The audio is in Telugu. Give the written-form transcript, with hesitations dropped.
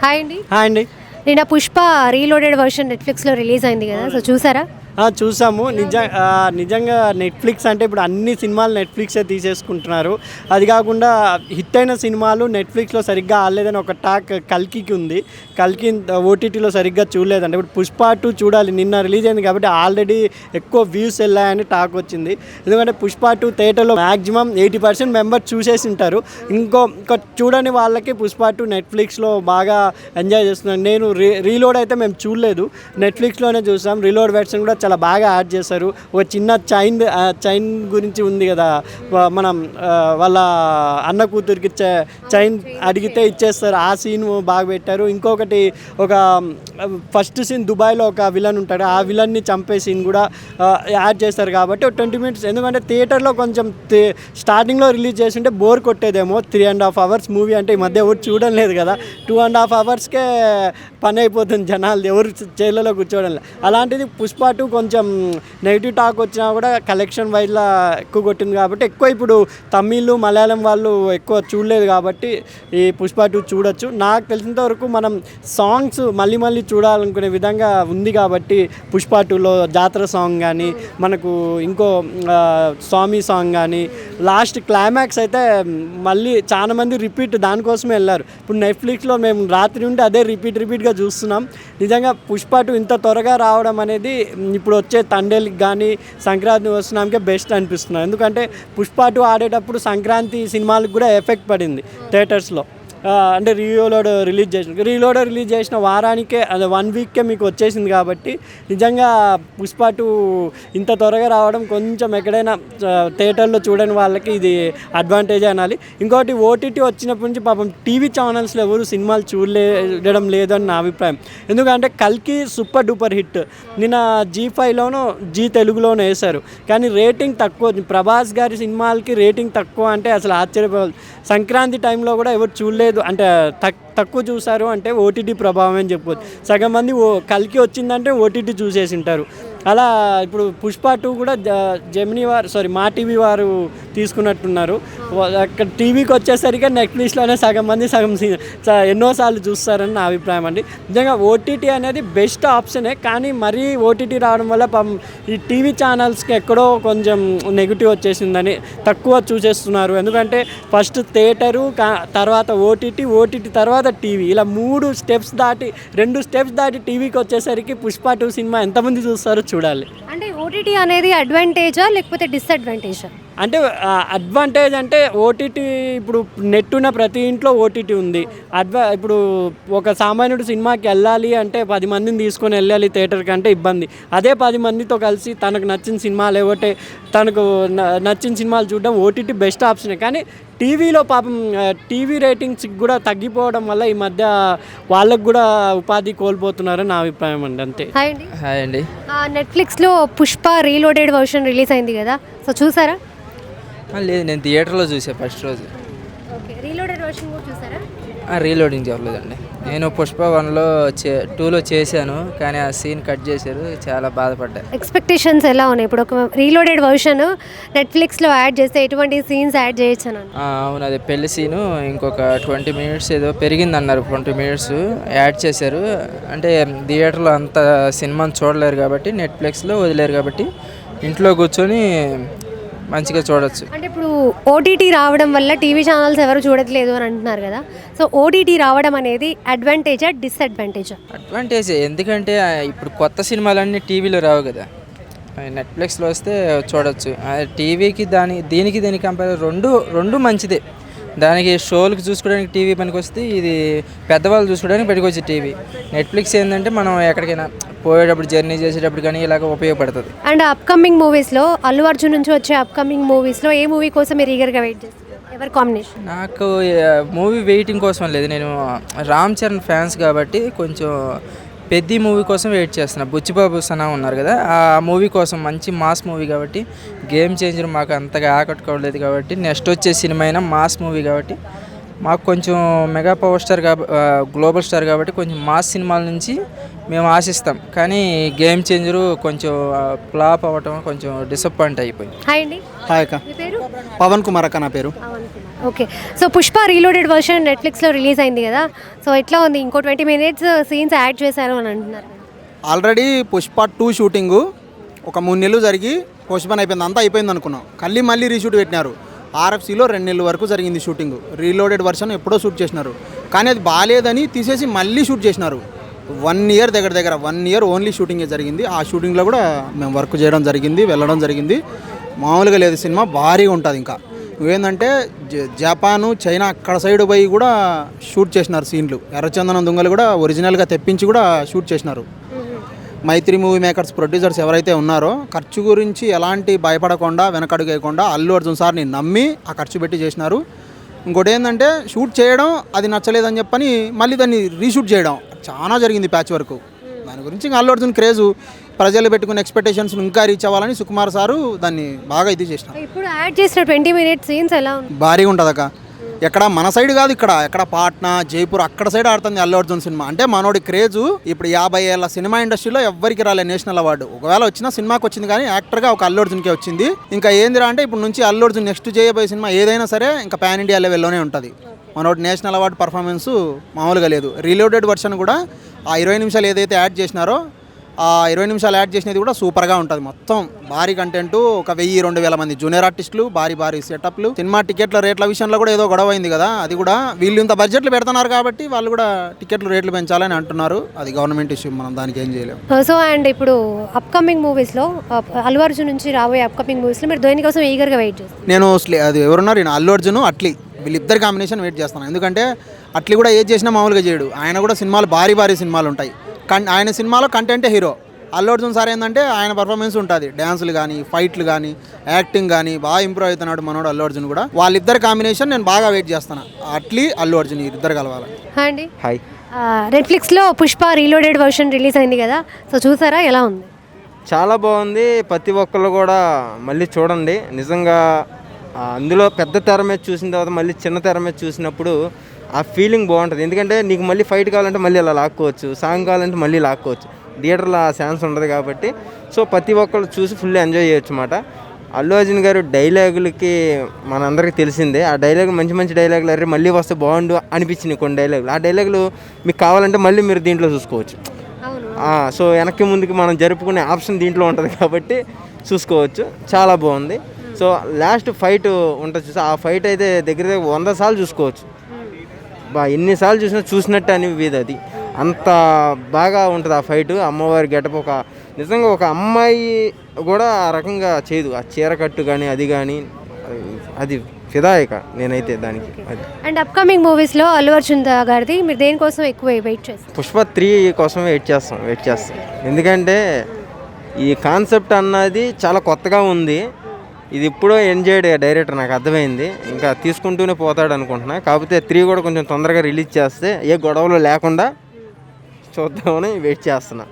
హాయ్ అండి. హాయ్ అండి. నిన్న పుష్ప రీలోడెడ్ వర్షన్ నెట్ఫ్లిక్స్లో రిలీజ్ అయింది కదా, సో చూసారా? చూసాము. నిజంగా నెట్ఫ్లిక్స్ అంటే ఇప్పుడు అన్ని సినిమాలు నెట్ఫ్లిక్సే తీసేసుకుంటున్నారు. అది కాకుండా హిట్ అయిన సినిమాలు నెట్ఫ్లిక్స్లో సరిగ్గా ఆడలేదని ఒక టాక్ కల్కికి ఉంది. కల్కి ఓటీటీలో సరిగ్గా చూడలేదంటే ఇప్పుడు పుష్ప 2 చూడాలి, నిన్న రిలీజ్ అయింది కాబట్టి ఆల్రెడీ ఎక్కువ వ్యూస్ వెళ్ళాయని టాక్ వచ్చింది. ఎందుకంటే పుష్ప 2 థియేటర్లో మ్యాక్సిమం 80% మెంబర్స్ చూసేసి ఉంటారు. ఇంకో చూడని వాళ్ళకి పుష్ప 2 నెట్ఫ్లిక్స్లో బాగా ఎంజాయ్ చేస్తున్నాను. నేను రీలోడ్ అయితే మేము చూడలేదు, నెట్ఫ్లిక్స్లోనే చూసాం. రీలోడ్ వెర్షన్ కూడా చాలా బాగా యాడ్ చేశారు. ఒక చిన్న చైన్ గురించి ఉంది కదా, మనం వాళ్ళ అన్న కూతురికి చైన్ అడిగితే ఇచ్చేస్తారు, ఆ సీన్ బాగా పెట్టారు. ఇంకొకటి ఒక ఫస్ట్ సీన్ దుబాయ్లో ఒక విలన్ ఉంటాడు, ఆ విలన్ని చంపే సీన్ కూడా యాడ్ చేస్తారు. కాబట్టి 20 మినిట్స్, ఎందుకంటే థియేటర్లో కొంచెం స్టార్టింగ్లో రిలీజ్ చేస్తుంటే బోర్ కొట్టేదేమో. 3.5 hours మూవీ అంటే ఈ మధ్య ఎవరు చూడడం లేదు కదా, 2.5 hoursకే పని అయిపోతుంది జనాలు, ఎవరు జైల్లో కూర్చోవడం లేదు. అలాంటిది పుష్ప 2 కొంచెం నెగిటివ్ టాక్ వచ్చినా కూడా కలెక్షన్ వైజ్లా ఎక్కువ కొట్టింది కాబట్టి ఎక్కువ ఇప్పుడు తమిళ్ మలయాళం వాళ్ళు ఎక్కువ చూడలేదు కాబట్టి ఈ పుష్ప 2 చూడొచ్చు. నాకు తెలిసినంత వరకు మనం సాంగ్స్ మళ్ళీ మళ్ళీ చూడాలనుకునే విధంగా ఉంది కాబట్టి పుష్ప 2లో జాతర సాంగ్ కానీ, మనకు ఇంకో స్వామి సాంగ్ కానీ, లాస్ట్ క్లైమాక్స్ అయితే మళ్ళీ చాలా మంది రిపీట్ దానికోసమే వెళ్ళారు. ఇప్పుడు నెట్ఫ్లిక్స్లో మేము రాత్రి నుండి అదే రిపీట్గా చూస్తున్నాం. నిజంగా పుష్ప 2 ఇంత త్వరగా రావడం అనేది ఇప్పుడు వచ్చే తండేలకి కానీ సంక్రాంతి వస్తున్నాకే బెస్ట్ అనిపిస్తున్నాను. ఎందుకంటే పుష్ప 2 ఆడేటప్పుడు సంక్రాంతి సినిమాలకు కూడా ఎఫెక్ట్ పడింది థియేటర్స్లో. అంటే రీలోడ్ రిలీజ్ చేసిన వారానికే, అది 1 weekకే మీకు వచ్చేసింది. కాబట్టి నిజంగా పుష్ప 2 ఇంత త్వరగా రావడం కొంచెం ఎక్కడైనా థియేటర్లో చూడని వాళ్ళకి ఇది అడ్వాంటేజ్ అనాలి. ఇంకోటి ఓటీటీ వచ్చినప్పటి నుంచి పాపం టీవీ ఛానల్స్లో ఎవరు సినిమాలు చూడడం లేదని నా అభిప్రాయం. ఎందుకంటే కల్కి సూపర్ డూపర్ హిట్, నిన్న G5లోనూ జీ తెలుగులోనూ వేశారు, కానీ రేటింగ్ తక్కువ. ప్రభాస్ గారి సినిమాలకి రేటింగ్ తక్కువ అంటే అసలు ఆశ్చర్యపోవాలి. సంక్రాంతి టైంలో కూడా ఎవరు చూడలేదు అంటే తక్కువ చూసారు అంటే ఓటీటీ ప్రభావం అని చెప్పొచ్చు. సగం మంది కల్కి వచ్చిందంటే ఓటీటీ చూసేసి ఉంటారు. అలా ఇప్పుడు పుష్ప 2 కూడా జెమినీ మా టీవీ వారు తీసుకున్నట్టున్నారు. అక్కడ టీవీకి వచ్చేసరికి నెట్ఫ్లిక్స్లోనే సగం మంది ఎన్నోసార్లు చూస్తారని నా అభిప్రాయం అండి. నిజంగా ఓటీటీ అనేది బెస్ట్ ఆప్షనే, కానీ మరీ ఓటీటీ రావడం వల్ల ఈ టీవీ ఛానల్స్కి ఎక్కడో కొంచెం నెగిటివ్ వచ్చేసిందని తక్కువ చూసేస్తున్నారు. ఎందుకంటే ఫస్ట్ థియేటరు, తర్వాత ఓటీటీ తర్వాత టీవీ, ఇలా 2 స్టెప్స్ దాటి టీవీకి వచ్చేసరికి పుష్ప 2 సినిమా ఎంతమంది చూస్తారో చూడాలి. అంటే ఓటీటీ అనేది అడ్వాంటేజా లేకపోతే డిసడ్వాంటేజా? అంటే అడ్వాంటేజ్ అంటే ఓటీటీ, ఇప్పుడు నెట్ ఉన్న ప్రతి ఇంట్లో ఓటీటీ ఉంది. ఇప్పుడు ఒక సామాన్యుడు సినిమాకి వెళ్ళాలి అంటే 10 మందిని తీసుకొని వెళ్ళాలి థియేటర్కి అంటే ఇబ్బంది. అదే 10 మందితో కలిసి తనకు నచ్చిన సినిమాలు నచ్చిన సినిమాలు చూడడం ఓటీటీ బెస్ట్ ఆప్షనే. కానీ టీవీలో పాపం టీవీ రేటింగ్స్ కూడా తగ్గిపోవడం వల్ల ఈ మధ్య వాళ్ళకు కూడా ఉపాధి కోల్పోతున్నారని నా అభిప్రాయం అండి. అంతే. హాయ్ అండి. నెట్ఫ్లిక్స్లో పుష్ప రీలోడెడ్ వర్షన్ రిలీజ్ అయింది కదా, సో చూసారా? లేదు, నేను థియేటర్లో చూసా ఫస్ట్ రోజు. రీలోడెడ్ వర్షన్ కూడా చూసారా? రీలోడింగ్ చెప్పలేదండి. నేను పుష్ప 1లో 2లో చేశాను, కానీ ఆ సీన్ కట్ చేశారు, చాలా బాధపడ్డా. ఎక్స్పెక్టేషన్స్ ఎలా ఉన్నాయి? ఇప్పుడు ఒక రీలోడెడ్ వర్షన్ నెట్ఫ్లిక్స్లో యాడ్ చేస్తే ఎటువంటి సీన్స్ యాడ్ చేయొచ్చు? అవును, అది పెళ్లి సీను ఇంకొక 20 minutes ఏదో పెరిగిందన్నారు, 20 minutes యాడ్ చేశారు. అంటే థియేటర్లో అంత సినిమాని చూడలేరు కాబట్టి, నెట్ఫ్లిక్స్లో వదిలేరు కాబట్టి ఇంట్లో కూర్చొని మంచిగా చూడొచ్చు. అంటే ఇప్పుడు ఓటీటీ రావడం వల్ల టీవీ ఛానల్స్ ఎవరు చూడట్లేదు అని అంటున్నారు కదా, సో ఓటీటీ రావడం అనేది అడ్వాంటేజా డిసడ్వాంటేజా? అడ్వాంటేజే, ఎందుకంటే ఇప్పుడు కొత్త సినిమాలన్నీ టీవీలో రావు కదా, నెట్ఫ్లిక్స్లో వస్తే చూడొచ్చు. టీవీకి దీనికి కంపేర్ రెండు మంచిదే. దానికి షోలకు చూసుకోవడానికి టీవీ పనికి వస్తే, ఇది పెద్దవాళ్ళు చూసుకోవడానికి పనికొచ్చే టీవీ. నెట్ఫ్లిక్స్ ఏంటంటే మనం ఎక్కడికైనా పోయేటప్పుడు, జర్నీ చేసేటప్పుడు కానీ ఇలాగ ఉపయోగపడుతుంది. అండ్ అప్కమింగ్ మూవీస్లో, అల్లు అర్జున్ నుంచి వచ్చే అప్కమింగ్ మూవీస్లో ఏ మూవీ కోసం మీరు ఈగర్గా వెయిట్ చేస్తారు? ఎవరి కాంబినేషన్? నాకు మూవీ వెయిటింగ్ కోసం లేదు, నేను రామ్ చరణ్ ఫ్యాన్స్ కాబట్టి కొంచెం పెద్ద మూవీ కోసం వెయిట్ చేస్తున్నా. బుచ్చిబాబు సనా ఉన్నారు కదా, ఆ మూవీ కోసం, మంచి మాస్ మూవీ కాబట్టి. గేమ్ చేంజర్ మాకు అంతగా ఆకట్టుకోవలేదు కాబట్టి, నెక్స్ట్ వచ్చే సినిమా అయినా మాస్ మూవీ కాబట్టి మాకు కొంచెం mega power star global star కాబట్టి కొంచెం మాస్ సినిమాల నుంచి మేము ఆశిస్తాం. కానీ గేమ్ చేంజరు కొంచెం ఫ్లాప్ అవ్వటం కొంచెం డిసప్పాయింట్ అయిపోయింది. హాయ్ అండి. హాయ్ అక్క. పవన్ కుమార్ అక్క నా పేరు. Okay. So Pushpa reloaded version నెట్ఫ్లిక్స్లో రిలీజ్ అయింది కదా, సో ఎట్లా ఉంది? ఇంకో 20 minutes సీన్స్ యాడ్ చేశారు అని అంటున్నారు. ఆల్రెడీ పుష్ప 2 షూటింగు ఒక 3 నెలలు జరిగి పోస్ట్పోన్ అయిపోయింది, అంతా అయిపోయింది అనుకున్నాం. మళ్ళీ రీషూట్ పెట్టినారు. ఆర్ఎఫ్సీలో 2 నెలల వరకు జరిగింది షూటింగ్. రీలోడెడ్ వర్షన్ ఎప్పుడో షూట్ చేసినారు, కానీ అది బాగాలేదని తీసేసి మళ్ళీ షూట్ చేసినారు. 1 year దగ్గర 1 year ఓన్లీ షూటింగే జరిగింది. ఆ షూటింగ్లో కూడా మేము వర్క్ చేయడం జరిగింది, వెళ్ళడం జరిగింది. మామూలుగా లేదు, సినిమా భారీగా ఉంటుంది. ఇంకా నువ్వేందంటే జపాను చైనా అక్కడ సైడ్ పోయి కూడా షూట్ చేసినారు సీన్లు. ఎర్రచందనం దొంగలు కూడా ఒరిజినల్గా తెప్పించి కూడా షూట్ చేసినారు. మైత్రి మూవీ మేకర్స్ ప్రొడ్యూసర్స్ ఎవరైతే ఉన్నారో ఖర్చు గురించి ఎలాంటి భయపడకుండా వెనకడుగు వేయకుండా అల్లు అర్జున్ సార్ని నమ్మి ఆ ఖర్చు పెట్టి చేసినారు. ఇంకోటి ఏంటంటే షూట్ చేయడం అది నచ్చలేదని చెప్పని మళ్ళీ దాన్ని రీషూట్ చేయడం చాలా జరిగింది, ప్యాచ్ వరకు. దాని గురించి ఇంకా అల్లు అర్జున్ క్రేజు, ప్రజలు పెట్టుకున్న ఎక్స్పెక్టేషన్స్ ఇంకా రీచ్ అవ్వాలని సుకుమార్ సారు దాన్ని బాగా ఇది చేసినారు. ఇప్పుడు యాడ్ చేసిన 20 minutes సీన్స్ ఎలా ఉంది? భారీగా ఉంటుంది అక్క. ఎక్కడ మన సైడ్ కాదు, ఎక్కడ పాట్నా జైపూర్ అక్కడ సైడ్ ఆడుతుంది అల్లు అర్జున్ సినిమా. అంటే మనోడి క్రేజు ఇప్పుడు 50 ఏళ్ళ సినిమా ఇండస్ట్రీలో ఎవ్వరికి రాలే నేషనల్ అవార్డు. ఒకవేళ వచ్చినా సినిమాకి వచ్చింది, కానీ యాక్టర్గా ఒక అల్లు అర్జున్కే వచ్చింది. ఇంకా ఏందిరా అంటే ఇప్పుడు నుంచి అల్లు అర్జున్ నెక్స్ట్ చేయబోయే సినిమా ఏదైనా సరే ఇంకా పాన్ ఇండియా లెవెల్లోనే ఉంటుంది. మనోడి నేషనల్ అవార్డు పర్ఫార్మెన్స్ మామూలుగా లేదు. రీలోడెడ్ వర్షన్ కూడా ఆ 20 నిమిషాలు ఏదైతే యాడ్ చేసినారో ఆ 20 నిమిషాలు యాడ్ చేసినది కూడా సూపర్గా ఉంటుంది. మొత్తం భారీ కంటెంట్, ఒక 1000-2000 మంది జూనియర్ ఆర్టిస్టులు, భారీ సెటప్లు. సినిమా టికెట్ల రేట్ల విషయంలో కూడా ఏదో గొడవ అయింది కదా, అది కూడా వీళ్ళు ఇంత బడ్జెట్లు పెడుతున్నారు కాబట్టి వాళ్ళు కూడా టికెట్లు రేట్లు పెంచాలని అంటున్నారు. అది గవర్నమెంట్ ఇష్యూ, మనం దానికి ఏం చేయలేము. సో అండ్ ఇప్పుడు అప్కమింగ్ మూవీస్లో అల్లు అర్జున్ నుంచి రాబోయే అప్కమింగ్ మూవీస్లో మీరు దేనికోసం ఈగర్గా వెయిట్ చేస్తారు? నేను అది ఎవరున్నారు, నేను అల్లు అర్జున్ అట్లీ వీళ్ళిద్దరు కాంబినేషన్ వెయిట్ చేస్తాను. ఎందుకంటే అట్లీ కూడా ఏది చేసినా మామూలుగా చేయడు. ఆయన కూడా సినిమాలు భారీ సినిమాలు ఉంటాయి. ఆయన సినిమాలో కంటెంటే హీరో. అల్లు అర్జున్ సార్ ఏంటంటే ఆయన పర్ఫార్మెన్స్ ఉంటుంది, డ్యాన్సులు కానీ ఫైట్లు కానీ యాక్టింగ్ కానీ బాగా ఇంప్రూవ్ అవుతున్నాడు మనోడు అల్లు అర్జున్ కూడా. వాళ్ళిద్దరు కాంబినేషన్ నేను బాగా వెయిట్ చేస్తాను. అట్లీ అల్లు అర్జున్ ఇద్దరు కలవాలి. అండి, హాయ్. నెట్ఫ్లిక్స్లో పుష్ప రీలోడెడ్ వర్షన్ రిలీజ్ అయింది కదా, సో చూసారా, ఎలా ఉంది? చాలా బాగుంది. ప్రతి ఒక్కళ్ళు కూడా మళ్ళీ చూడండి. నిజంగా అందులో పెద్ద తెర మీద చూసిన తర్వాత మళ్ళీ చిన్న తెర మీద చూసినప్పుడు ఆ ఫీలింగ్ బాగుంటుంది. ఎందుకంటే నీకు మళ్ళీ ఫైట్ కావాలంటే మళ్ళీ అలా లాక్కోవచ్చు, సాంగ్ కావాలంటే మళ్ళీ లాక్కోవచ్చు. థియేటర్లో ఆ ఛాన్స్ ఉండదు కాబట్టి సో ప్రతి ఒక్కళ్ళు చూసి ఫుల్ ఎంజాయ్ చేయొచ్చు అన్నమాట. అల్లు అర్జున్ గారు డైలాగులకి మనందరికీ తెలిసిందే. ఆ డైలాగులు మంచి డైలాగులు, అరే మళ్ళీ వస్తే బాగుండు అనిపించింది కొన్ని డైలాగులు. ఆ డైలాగులు మీకు కావాలంటే మళ్ళీ మీరు దీంట్లో చూసుకోవచ్చు. సో వెనక్కి ముందుకి మనం జరుపుకునే ఆప్షన్ దీంట్లో ఉంటుంది కాబట్టి చూసుకోవచ్చు. చాలా బాగుంది. సో లాస్ట్ ఫైట్ ఉంటుంది చూసి, ఆ ఫైట్ అయితే దగ్గర 100 సార్లు చూసుకోవచ్చు. ఎన్నిసార్లు చూసినట్టు అనిపిది. అది అంత బాగా ఉంటుంది ఆ ఫైట్. అమ్మవారి గెటప్ నిజంగా ఒక అమ్మాయి కూడా ఆ రకంగా చేయదు. ఆ చీర కట్టు కానీ అది కానీ అది ఫిదాయిక నేనైతే దానికి. అది అండ్ అప్కమింగ్ మూవీస్లో అల్లు అర్జున్ గారిది మీరు దేనికోసం ఎక్కువ వెయిట్ చేస్తారు? పుష్ప 3 కోసం వెయిట్ చేస్తాం. ఎందుకంటే ఈ కాన్సెప్ట్ అన్నది చాలా కొత్తగా ఉంది. ఇది ఇప్పుడో ఎంజాయ్డ్ డైరెక్టర్, నాకు అర్థమైంది. ఇంకా తీసుకుంటూనే పోతాడు అనుకుంటున్నా. కాకపోతే 3 కూడా కొంచెం తొందరగా రిలీజ్ చేస్తే ఏ గొడవలు లేకుండా చూద్దామని వెయిట్ చేస్తున్నా.